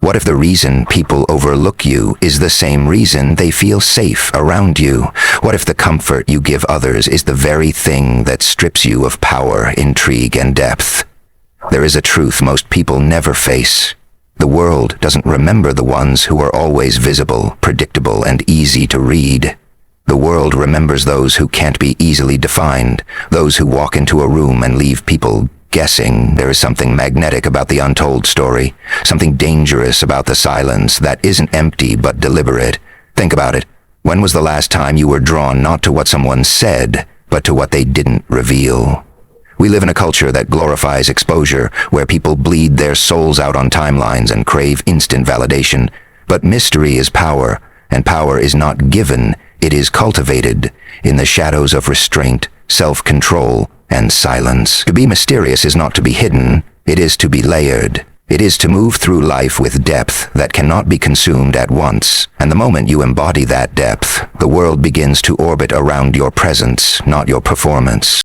What if the reason people overlook you is the same reason they feel safe around you? What if the comfort you give others is the very thing that strips you of power, intrigue, and depth? There is a truth most people never face. The world doesn't remember the ones who are always visible, predictable, and easy to read. The world remembers those who can't be easily defined, those who walk into a room and leave people guessing. There is something magnetic about the untold story, something dangerous about the silence that isn't empty but deliberate. Think about it. When was the last time you were drawn not to what someone said, but to what they didn't reveal? We live in a culture that glorifies exposure, where people bleed their souls out on timelines and crave instant validation. But mystery is power, and power is not given, it is cultivated in the shadows of restraint, self-control, and silence. To be mysterious is not to be hidden, it is to be layered. It is to move through life with depth that cannot be consumed at once. And the moment you embody that depth, the world begins to orbit around your presence, not your performance.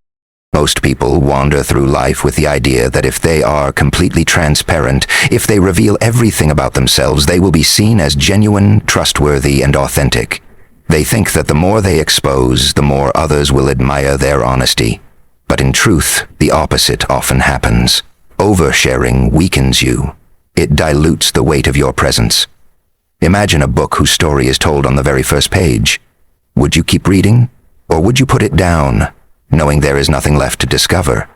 Most people wander through life with the idea that if they are completely transparent, if they reveal everything about themselves, they will be seen as genuine, trustworthy, and authentic. They think that the more they expose, the more others will admire their honesty. But in truth, the opposite often happens. Oversharing weakens you. It dilutes the weight of your presence. Imagine a book whose story is told on the very first page. Would you keep reading? Or would you put it down, knowing there is nothing left to discover?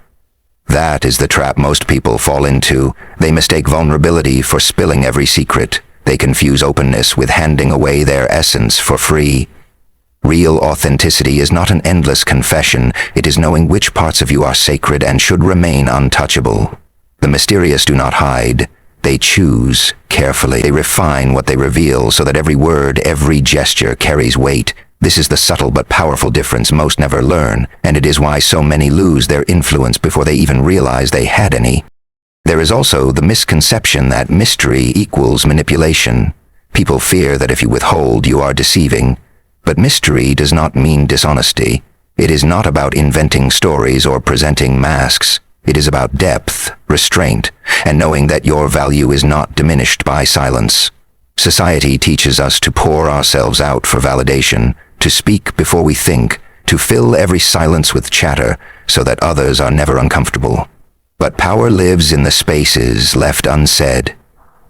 That is the trap most people fall into. They mistake vulnerability for spilling every secret. They confuse openness with handing away their essence for free. Real authenticity is not an endless confession. It is knowing which parts of you are sacred and should remain untouchable. The mysterious do not hide. They choose carefully. They refine what they reveal so that every word, every gesture carries weight. This is the subtle but powerful difference most never learn, and it is why so many lose their influence before they even realize they had any. There is also the misconception that mystery equals manipulation. People fear that if you withhold, you are deceiving. But mystery does not mean dishonesty. It is not about inventing stories or presenting masks. It is about depth, restraint, and knowing that your value is not diminished by silence. Society teaches us to pour ourselves out for validation, to speak before we think, to fill every silence with chatter so that others are never uncomfortable. But power lives in the spaces left unsaid.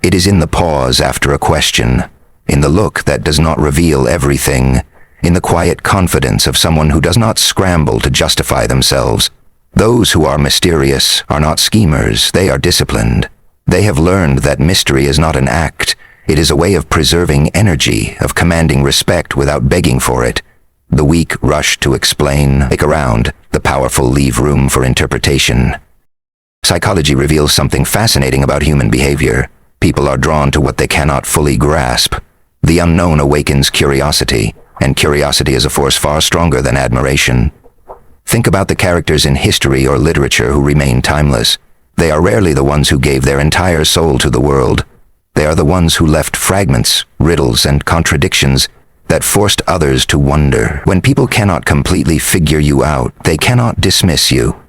It is in the pause after a question, in the look that does not reveal everything, in the quiet confidence of someone who does not scramble to justify themselves. Those who are mysterious are not schemers, they are disciplined. They have learned that mystery is not an act, it is a way of preserving energy, of commanding respect without begging for it. The weak rush to explain, make around, the powerful leave room for interpretation. Psychology reveals something fascinating about human behavior. People are drawn to what they cannot fully grasp. The unknown awakens curiosity, and curiosity is a force far stronger than admiration. Think about the characters in history or literature who remain timeless. They are rarely the ones who gave their entire soul to the world. They are the ones who left fragments, riddles, and contradictions that forced others to wonder. When people cannot completely figure you out, they cannot dismiss you.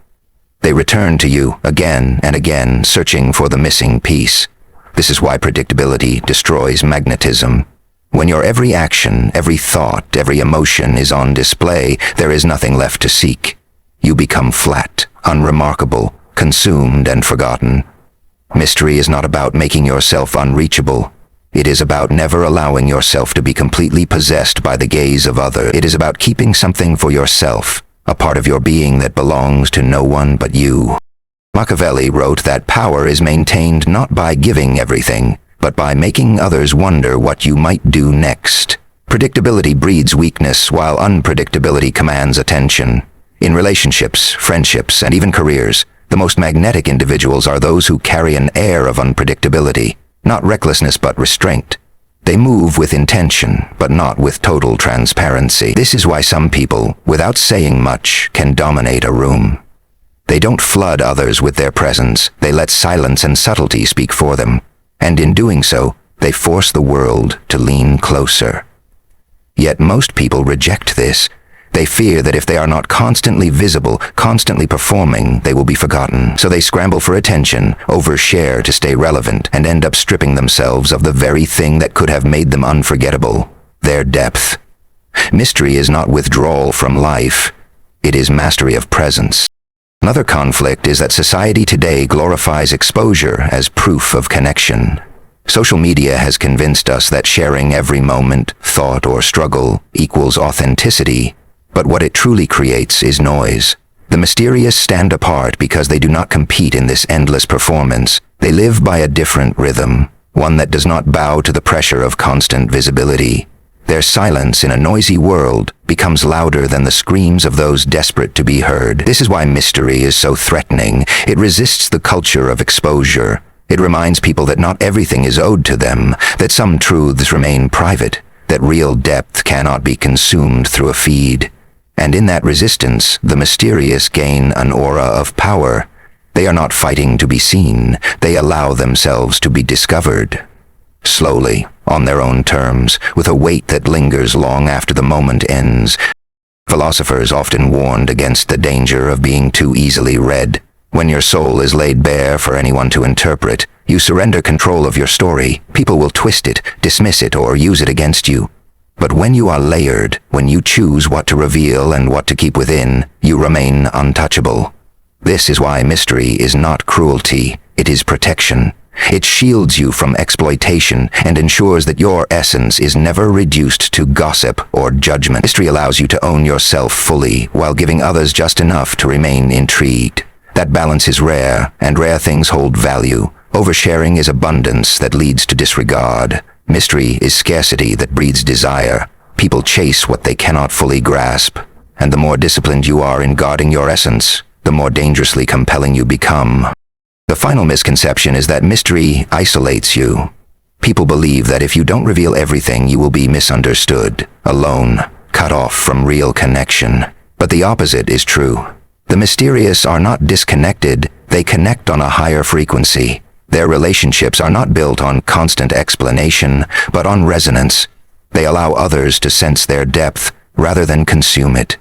They return to you again and again, searching for the missing piece. This is why predictability destroys magnetism. When your every action, every thought, every emotion is on display, there is nothing left to seek. You become flat, unremarkable, consumed and forgotten. Mystery is not about making yourself unreachable. It is about never allowing yourself to be completely possessed by the gaze of others. It is about keeping something for yourself, a part of your being that belongs to no one but you. Machiavelli wrote that power is maintained not by giving everything, but by making others wonder what you might do next. Predictability breeds weakness, while unpredictability commands attention. In relationships, friendships, and even careers, the most magnetic individuals are those who carry an air of unpredictability, not recklessness but restraint. They move with intention, but not with total transparency. This is why some people, without saying much, can dominate a room. They don't flood others with their presence, they let silence and subtlety speak for them. And in doing so, they force the world to lean closer. Yet most people reject this. They fear that if they are not constantly visible, constantly performing, they will be forgotten. So they scramble for attention, overshare to stay relevant, and end up stripping themselves of the very thing that could have made them unforgettable: their depth. Mystery is not withdrawal from life. It is mastery of presence. Another conflict is that society today glorifies exposure as proof of connection. Social media has convinced us that sharing every moment, thought, or struggle equals authenticity, but what it truly creates is noise. The mysterious stand apart because they do not compete in this endless performance. They live by a different rhythm, one that does not bow to the pressure of constant visibility. Their silence in a noisy world becomes louder than the screams of those desperate to be heard. This is why mystery is so threatening. It resists the culture of exposure. It reminds people that not everything is owed to them, that some truths remain private, that real depth cannot be consumed through a feed. And in that resistance, the mysterious gain an aura of power. They are not fighting to be seen. They allow themselves to be discovered. Slowly, on their own terms, with a weight that lingers long after the moment ends. Philosophers often warned against the danger of being too easily read. When your soul is laid bare for anyone to interpret, you surrender control of your story. People will twist it, dismiss it, or use it against you. But when you are layered, when you choose what to reveal and what to keep within, you remain untouchable. This is why mystery is not cruelty, it is protection. It shields you from exploitation and ensures that your essence is never reduced to gossip or judgment. Mystery allows you to own yourself fully while giving others just enough to remain intrigued. That balance is rare, and rare things hold value. Oversharing is abundance that leads to disregard. Mystery is scarcity that breeds desire. People chase what they cannot fully grasp. And the more disciplined you are in guarding your essence, the more dangerously compelling you become. The final misconception is that mystery isolates you. People believe that if you don't reveal everything, you will be misunderstood, alone, cut off from real connection. But the opposite is true. The mysterious are not disconnected, they connect on a higher frequency. Their relationships are not built on constant explanation, but on resonance. They allow others to sense their depth rather than consume it.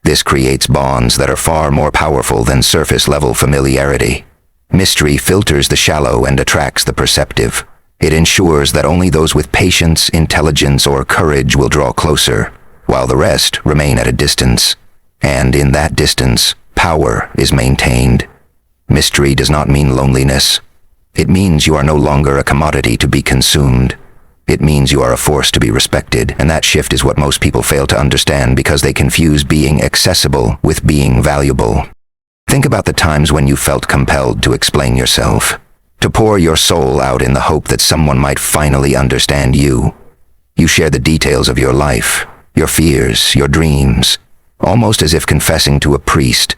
This creates bonds that are far more powerful than surface-level familiarity. Mystery filters the shallow and attracts the perceptive. It ensures that only those with patience, intelligence, or courage will draw closer, while the rest remain at a distance. And in that distance, power is maintained. Mystery does not mean loneliness. It means you are no longer a commodity to be consumed. It means you are a force to be respected, and that shift is what most people fail to understand because they confuse being accessible with being valuable. Think about the times when you felt compelled to explain yourself, to pour your soul out in the hope that someone might finally understand you. You share the details of your life, your fears, your dreams, almost as if confessing to a priest.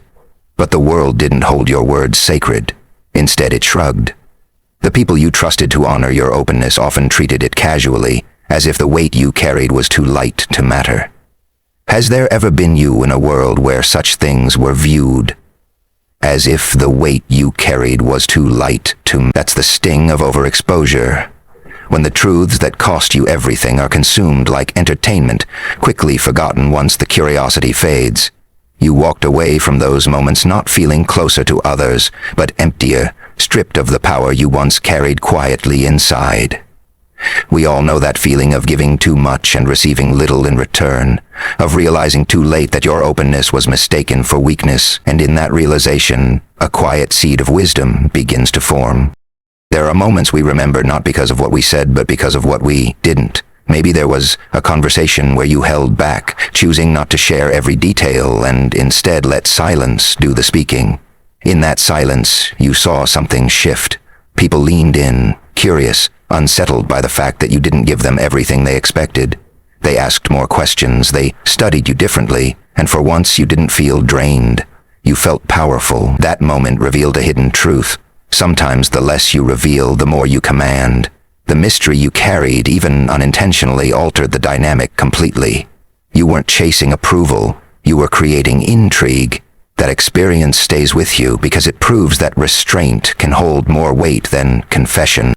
But the world didn't hold your words sacred. Instead, it shrugged. The people you trusted to honor your openness often treated it casually, as if the weight you carried was too light to matter. Has there ever been you in a world where such things were viewed as if the weight you carried was too light to... That's the sting of overexposure. When the truths that cost you everything are consumed like entertainment, quickly forgotten once the curiosity fades. You walked away from those moments not feeling closer to others, but emptier, stripped of the power you once carried quietly inside. We all know that feeling of giving too much and receiving little in return, of realizing too late that your openness was mistaken for weakness, and in that realization, a quiet seed of wisdom begins to form. There are moments we remember not because of what we said, but because of what we didn't. Maybe there was a conversation where you held back, choosing not to share every detail and instead let silence do the speaking. In that silence, you saw something shift. People leaned in, curious, unsettled by the fact that you didn't give them everything they expected. They asked more questions, they studied you differently, and for once you didn't feel drained. You felt powerful. That moment revealed a hidden truth. Sometimes the less you reveal, the more you command. The mystery you carried, even unintentionally, altered the dynamic completely. You weren't chasing approval, you were creating intrigue. That experience stays with you because it proves that restraint can hold more weight than confession.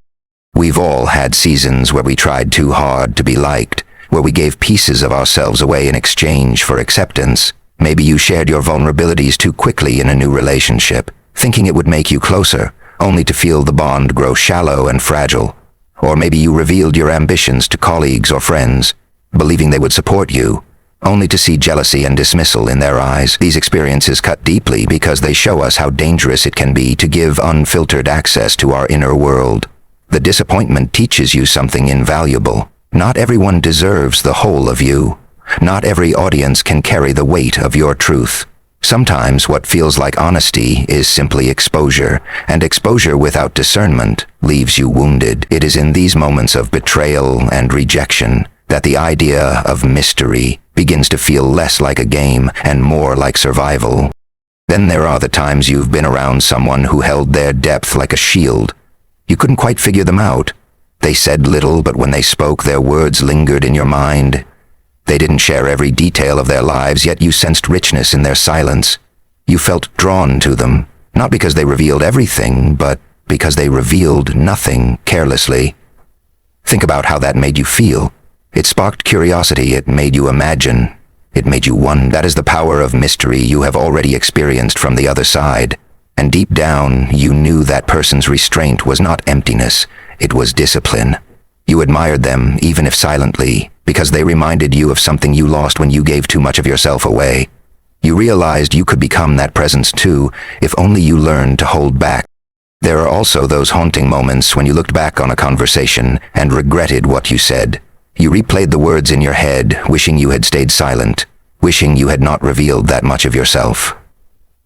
We've all had seasons where we tried too hard to be liked, where we gave pieces of ourselves away in exchange for acceptance. Maybe you shared your vulnerabilities too quickly in a new relationship, thinking it would make you closer, only to feel the bond grow shallow and fragile. Or maybe you revealed your ambitions to colleagues or friends, believing they would support you, only to see jealousy and dismissal in their eyes. These experiences cut deeply because they show us how dangerous it can be to give unfiltered access to our inner world. The disappointment teaches you something invaluable. Not everyone deserves the whole of you. Not every audience can carry the weight of your truth. Sometimes what feels like honesty is simply exposure, and exposure without discernment leaves you wounded. It is in these moments of betrayal and rejection that the idea of mystery begins to feel less like a game and more like survival. Then there are the times you've been around someone who held their depth like a shield. You couldn't quite figure them out. They said little, but when they spoke, their words lingered in your mind. They didn't share every detail of their lives, yet you sensed richness in their silence. You felt drawn to them, not because they revealed everything, but because they revealed nothing carelessly. Think about how that made you feel. It sparked curiosity, it made you imagine, it made you wonder. That is the power of mystery you have already experienced from the other side. And deep down, you knew that person's restraint was not emptiness, it was discipline. You admired them, even if silently, because they reminded you of something you lost when you gave too much of yourself away. You realized you could become that presence too, if only you learned to hold back. There are also those haunting moments when you looked back on a conversation and regretted what you said. You replayed the words in your head, wishing you had stayed silent, wishing you had not revealed that much of yourself.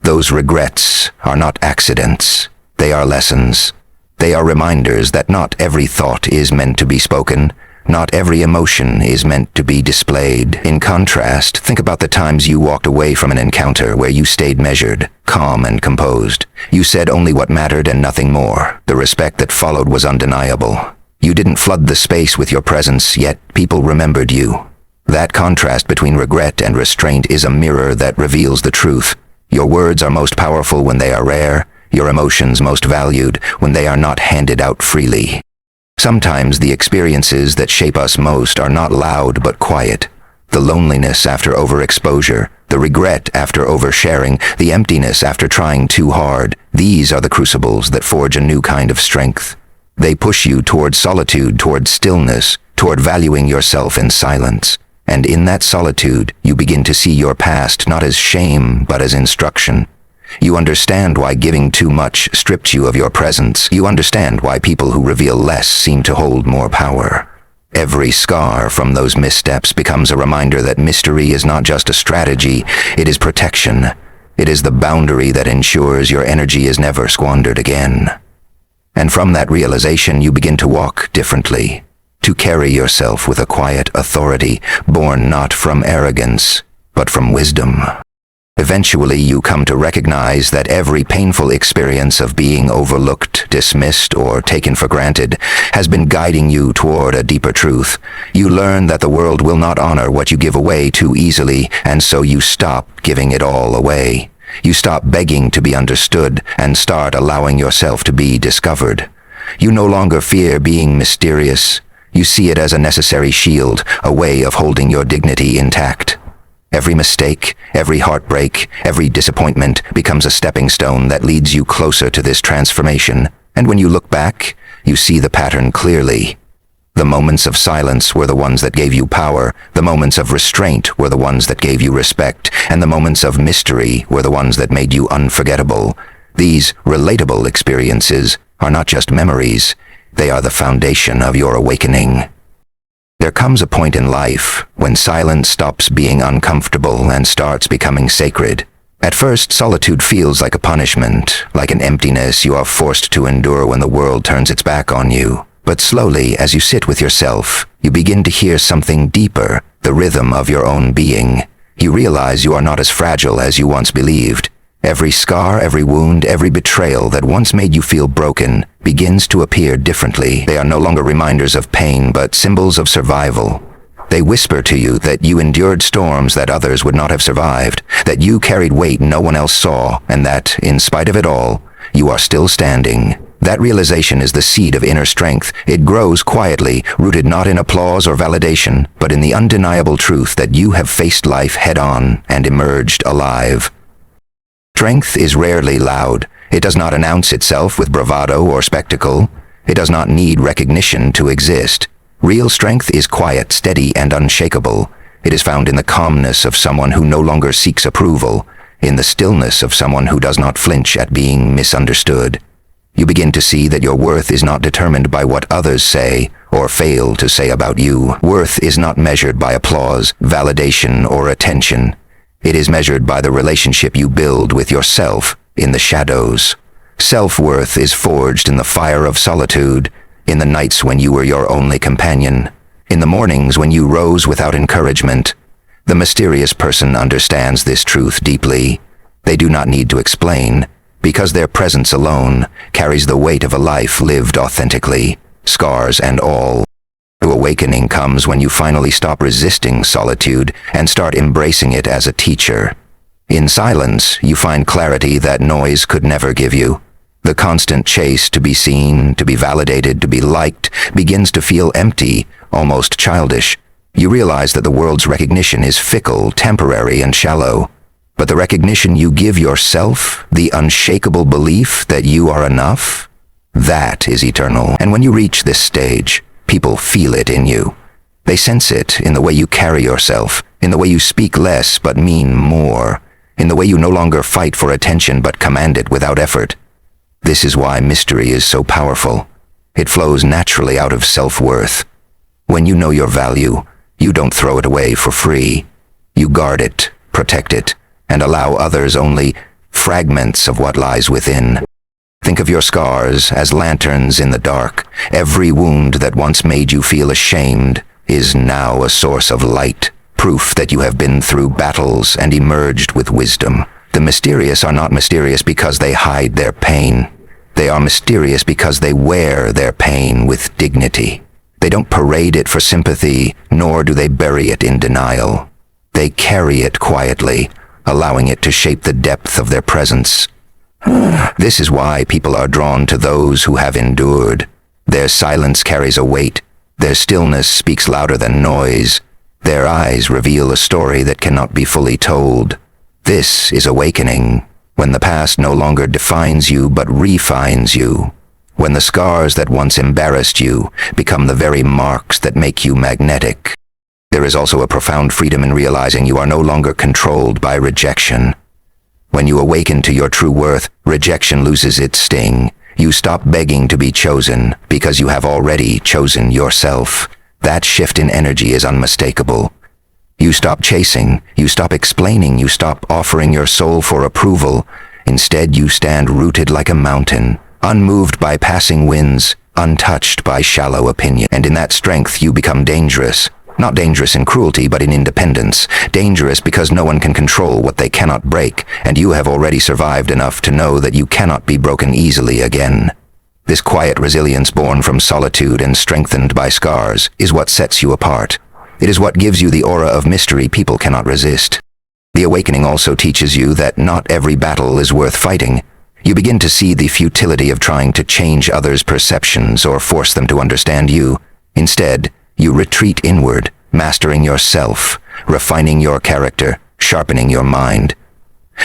Those regrets are not accidents. They are lessons. They are reminders that not every thought is meant to be spoken. Not every emotion is meant to be displayed. In contrast, think about the times you walked away from an encounter where you stayed measured, calm and composed. You said only what mattered and nothing more. The respect that followed was undeniable. You didn't flood the space with your presence, yet people remembered you. That contrast between regret and restraint is a mirror that reveals the truth. Your words are most powerful when they are rare, your emotions most valued when they are not handed out freely. Sometimes the experiences that shape us most are not loud but quiet. The loneliness after overexposure, the regret after oversharing, the emptiness after trying too hard. These are the crucibles that forge a new kind of strength. They push you toward solitude, toward stillness, toward valuing yourself in silence. And in that solitude, you begin to see your past not as shame, but as instruction. You understand why giving too much stripped you of your presence. You understand why people who reveal less seem to hold more power. Every scar from those missteps becomes a reminder that mystery is not just a strategy, it is protection. It is the boundary that ensures your energy is never squandered again. And from that realization, you begin to walk differently, to carry yourself with a quiet authority born not from arrogance, but from wisdom. Eventually, you come to recognize that every painful experience of being overlooked, dismissed, or taken for granted has been guiding you toward a deeper truth. You learn that the world will not honor what you give away too easily, and so you stop giving it all away. You stop begging to be understood and start allowing yourself to be discovered. You no longer fear being mysterious. You see it as a necessary shield, a way of holding your dignity intact. Every mistake, every heartbreak, every disappointment becomes a stepping stone that leads you closer to this transformation. And when you look back, you see the pattern clearly. The moments of silence were the ones that gave you power, the moments of restraint were the ones that gave you respect, and the moments of mystery were the ones that made you unforgettable. These relatable experiences are not just memories, they are the foundation of your awakening. There comes a point in life when silence stops being uncomfortable and starts becoming sacred. At first, solitude feels like a punishment, like an emptiness you are forced to endure when the world turns its back on you. But slowly, as you sit with yourself, you begin to hear something deeper, the rhythm of your own being. You realize you are not as fragile as you once believed. Every scar, every wound, every betrayal that once made you feel broken begins to appear differently. They are no longer reminders of pain, but symbols of survival. They whisper to you that you endured storms that others would not have survived, that you carried weight no one else saw, and that, in spite of it all, you are still standing. That realization is the seed of inner strength. It grows quietly, rooted not in applause or validation, but in the undeniable truth that you have faced life head-on and emerged alive. Strength is rarely loud. It does not announce itself with bravado or spectacle. It does not need recognition to exist. Real strength is quiet, steady, and unshakable. It is found in the calmness of someone who no longer seeks approval, in the stillness of someone who does not flinch at being misunderstood. You begin to see that your worth is not determined by what others say or fail to say about you. Worth is not measured by applause, validation, or attention. It is measured by the relationship you build with yourself in the shadows. Self-worth is forged in the fire of solitude, in the nights when you were your only companion, in the mornings when you rose without encouragement. The mysterious person understands this truth deeply. They do not need to explain, because their presence alone carries the weight of a life lived authentically, scars and all. True awakening comes when you finally stop resisting solitude and start embracing it as a teacher. In silence, you find clarity that noise could never give you. The constant chase to be seen, to be validated, to be liked, begins to feel empty, almost childish. You realize that the world's recognition is fickle, temporary, and shallow. But the recognition you give yourself, the unshakable belief that you are enough, that is eternal. And when you reach this stage, people feel it in you. They sense it in the way you carry yourself, in the way you speak less but mean more, in the way you no longer fight for attention but command it without effort. This is why mystery is so powerful. It flows naturally out of self-worth. When you know your value, you don't throw it away for free. You guard it, protect it, and allow others only fragments of what lies within. Think of your scars as lanterns in the dark. Every wound that once made you feel ashamed is now a source of light, proof that you have been through battles and emerged with wisdom. The mysterious are not mysterious because they hide their pain. They are mysterious because they wear their pain with dignity. They don't parade it for sympathy, nor do they bury it in denial. They carry it quietly, allowing it to shape the depth of their presence. This is why people are drawn to those who have endured. Their silence carries a weight. Their stillness speaks louder than noise. Their eyes reveal a story that cannot be fully told. This is awakening, when the past no longer defines you but refines you. When the scars that once embarrassed you become the very marks that make you magnetic. There is also a profound freedom in realizing you are no longer controlled by rejection. When you awaken to your true worth, rejection loses its sting. You stop begging to be chosen because you have already chosen yourself. That shift in energy is unmistakable. You stop chasing, you stop explaining, you stop offering your soul for approval. Instead, you stand rooted like a mountain, unmoved by passing winds, untouched by shallow opinion. And in that strength, you become dangerous. Not dangerous in cruelty, but in independence. Dangerous because no one can control what they cannot break, and you have already survived enough to know that you cannot be broken easily again. This quiet resilience born from solitude and strengthened by scars is what sets you apart. It is what gives you the aura of mystery people cannot resist. The awakening also teaches you that not every battle is worth fighting. You begin to see the futility of trying to change others' perceptions or force them to understand you. Instead, you retreat inward, mastering yourself, refining your character, sharpening your mind.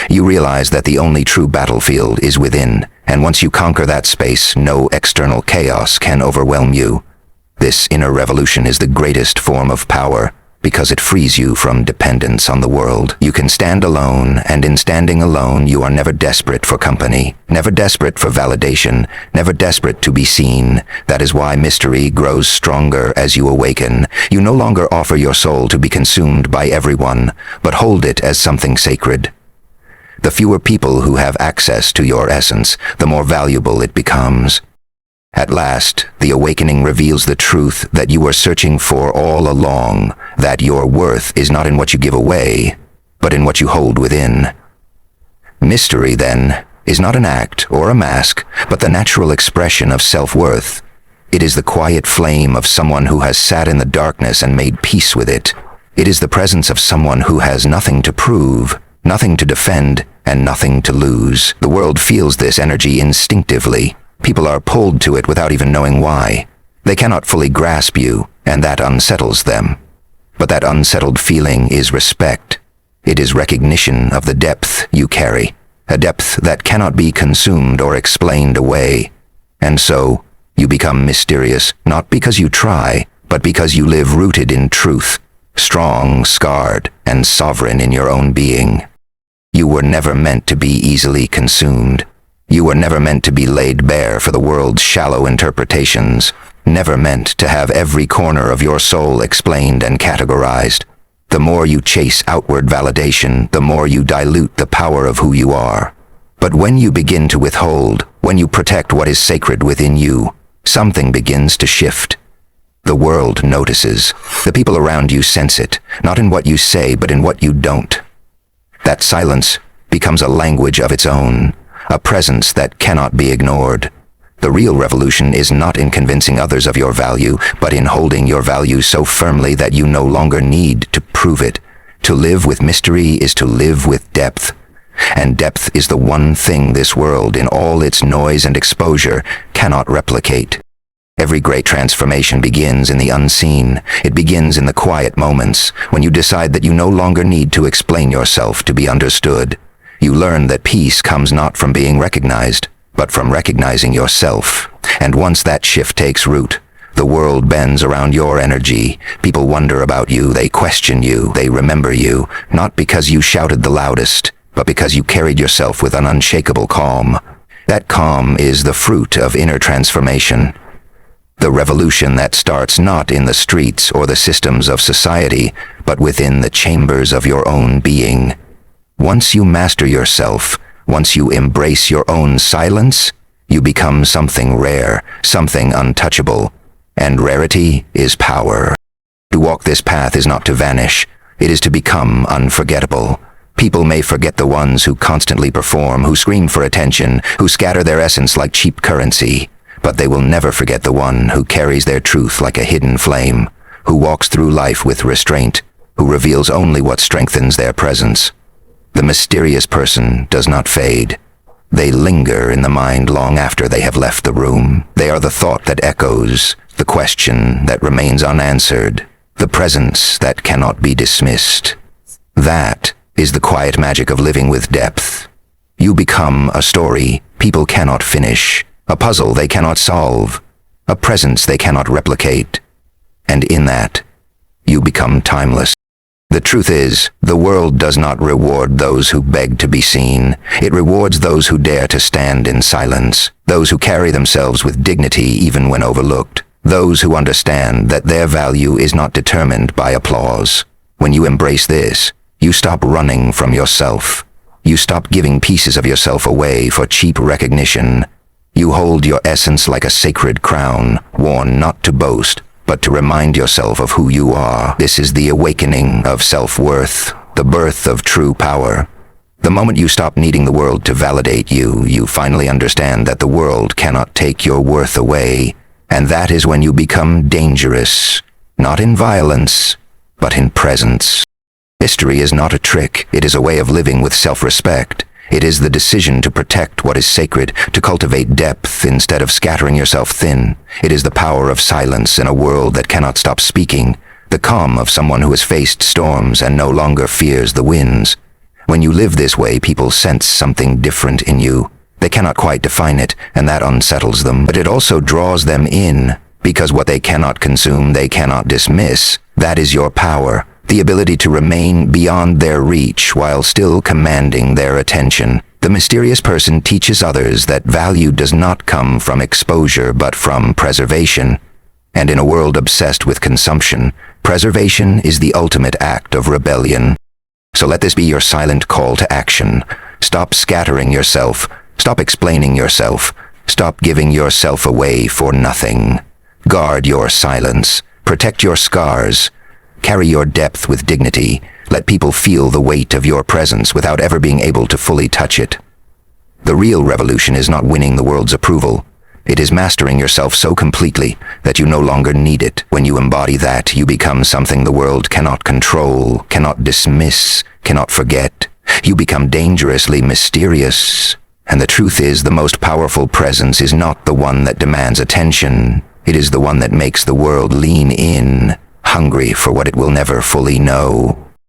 You realize that the only true battlefield is within, and once you conquer that space, no external chaos can overwhelm you. This inner revolution is the greatest form of power, because it frees you from dependence on the world. You can stand alone, and in standing alone, you are never desperate for company, never desperate for validation, never desperate to be seen. That is why mystery grows stronger as you awaken. You no longer offer your soul to be consumed by everyone, but hold it as something sacred. The fewer people who have access to your essence, the more valuable it becomes. At last, the awakening reveals the truth that you were searching for all along, that your worth is not in what you give away, but in what you hold within. Mystery, then, is not an act or a mask, but the natural expression of self-worth. It is the quiet flame of someone who has sat in the darkness and made peace with it. It is the presence of someone who has nothing to prove, nothing to defend, and nothing to lose. The world feels this energy instinctively. People are pulled to it without even knowing why. They cannot fully grasp you, and that unsettles them. But that unsettled feeling is respect. It is recognition of the depth you carry, a depth that cannot be consumed or explained away. And so, you become mysterious, not because you try, but because you live rooted in truth, strong, scarred, and sovereign in your own being. You were never meant to be easily consumed. You were never meant to be laid bare for the world's shallow interpretations, never meant to have every corner of your soul explained and categorized. The more you chase outward validation, the more you dilute the power of who you are. But when you begin to withhold, when you protect what is sacred within you, something begins to shift. The world notices. The people around you sense it, not in what you say, but in what you don't. That silence becomes a language of its own, a presence that cannot be ignored. The real revolution is not in convincing others of your value, but in holding your value so firmly that you no longer need to prove it. To live with mystery is to live with depth. And depth is the one thing this world, in all its noise and exposure, cannot replicate. Every great transformation begins in the unseen. It begins in the quiet moments, when you decide that you no longer need to explain yourself to be understood. You learn that peace comes not from being recognized, but from recognizing yourself. And once that shift takes root, the world bends around your energy. People wonder about you, they question you, they remember you, not because you shouted the loudest, but because you carried yourself with an unshakable calm. That calm is the fruit of inner transformation. The revolution that starts not in the streets or the systems of society, but within the chambers of your own being. Once you master yourself, once you embrace your own silence, you become something rare, something untouchable. And rarity is power. To walk this path is not to vanish. It is to become unforgettable. People may forget the ones who constantly perform, who scream for attention, who scatter their essence like cheap currency. But they will never forget the one who carries their truth like a hidden flame, who walks through life with restraint, who reveals only what strengthens their presence. The mysterious person does not fade. They linger in the mind long after they have left the room. They are the thought that echoes, the question that remains unanswered, the presence that cannot be dismissed. That is the quiet magic of living with depth. You become a story people cannot finish, a puzzle they cannot solve, a presence they cannot replicate. And in that, you become timeless. The truth is, the world does not reward those who beg to be seen. It rewards those who dare to stand in silence, those who carry themselves with dignity even when overlooked, those who understand that their value is not determined by applause. When you embrace this, you stop running from yourself. You stop giving pieces of yourself away for cheap recognition. You hold your essence like a sacred crown, worn not to boast, but to remind yourself of who you are. This is the awakening of self-worth, the birth of true power. The moment you stop needing the world to validate you, you finally understand that the world cannot take your worth away. And that is when you become dangerous, not in violence, but in presence. Mystery is not a trick, it is a way of living with self-respect. It is the decision to protect what is sacred, to cultivate depth instead of scattering yourself thin. It is the power of silence in a world that cannot stop speaking, the calm of someone who has faced storms and no longer fears the winds. When you live this way, people sense something different in you. They cannot quite define it, and that unsettles them, but it also draws them in, because what they cannot consume, they cannot dismiss. That is your power. The ability to remain beyond their reach while still commanding their attention. The mysterious person teaches others that value does not come from exposure but from preservation. And in a world obsessed with consumption, preservation is the ultimate act of rebellion. So let this be your silent call to action. Stop scattering yourself. Stop explaining yourself. Stop giving yourself away for nothing. Guard your silence. Protect your scars. Carry your depth with dignity. Let people feel the weight of your presence without ever being able to fully touch it. The real revolution is not winning the world's approval. It is mastering yourself so completely that you no longer need it. When you embody that, you become something the world cannot control, cannot dismiss, cannot forget. You become dangerously mysterious. And the truth is, the most powerful presence is not the one that demands attention. It is the one that makes the world lean in, hungry for what it will never fully know.